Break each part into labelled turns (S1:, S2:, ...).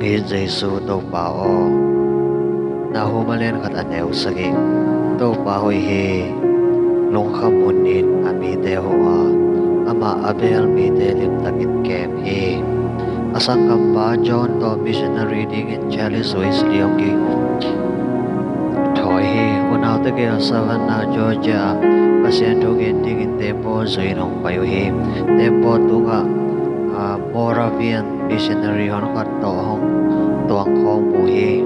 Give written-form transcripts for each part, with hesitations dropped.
S1: Ngi Giêsu tô bảo na humalen khat aneu sagi tô pa hoi he long kham unin ami te hoa ama abel mi te lim takit kem he asang kamba John to missionary ding in Chalice West Leongi thoi he hunau te ke Savannah Georgia pasien thogin ding in tempo zoi nong payo he tempo tunga Moravian missionary hon khat to hong tuang khong mu he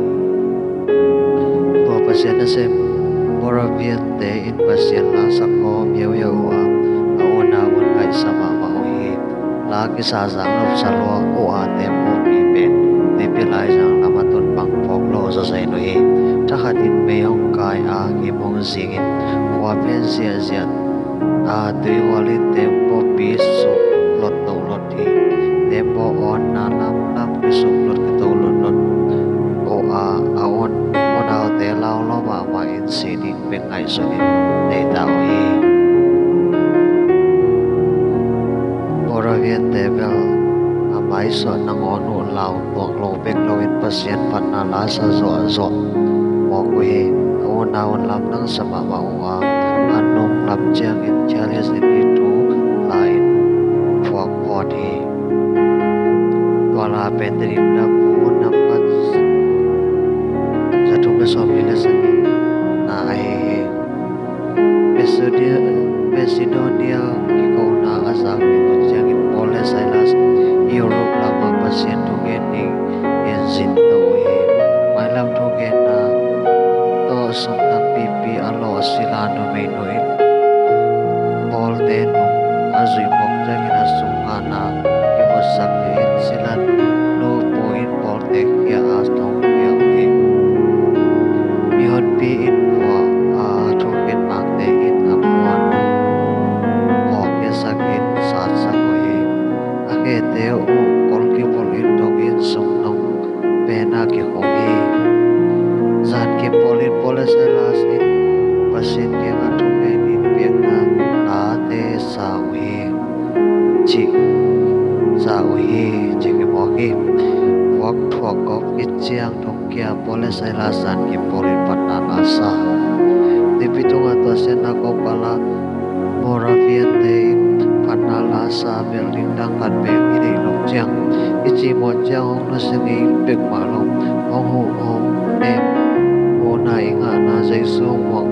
S1: to pasien na se Moravian te in pasien la sakho miao yau aona un kai sama ma he la ki sa jang lop salwa o a tempo mi pen te pe lai jang lama ton pang phok lo za sai no he ta khatin me hong kai a ki mong zingin wa pen zia zia a tui walin tempo pi su lot to lot he tempo on na lam ki su lot ki to lot o on ao te lao lo ma in si din pe ngai so din te tao he Moravian Devil amai so nang onu lao tuak lo bek lo in pasien phat na la sa zo mo ko he o na on lam nang sama ma wa anong lam chang in Chalice in itu lain fuak pot he wala pendrim na pu nampat satu besom ile sagi na he Macedonia kiko na asang ito chang in Pole Silas Europe lama pasien tugen ni enzin to he malam tugen na to sum tang pipi alo silano may noin Paul teno azui mok chang in asung ana ibosak in silan no point Paul tek ya astong ya he mihon pi in wa tugen mang te in apuan sakit saat sakoe ake teo kol ki pol indogin sung nong pena ki hobi zat ki polin poleselas in pasin ki ngatunge ni piangna ate sauhi chi ki moki wak thuak kop ichiang thong kia poleselas zat ki polin patana sa dipitunga to sena kopala Moravian te panala sa building dang kan be ide long chiang ichi mo chiang ong na singi bek ma long ong hu ong em o na inga na jai su mo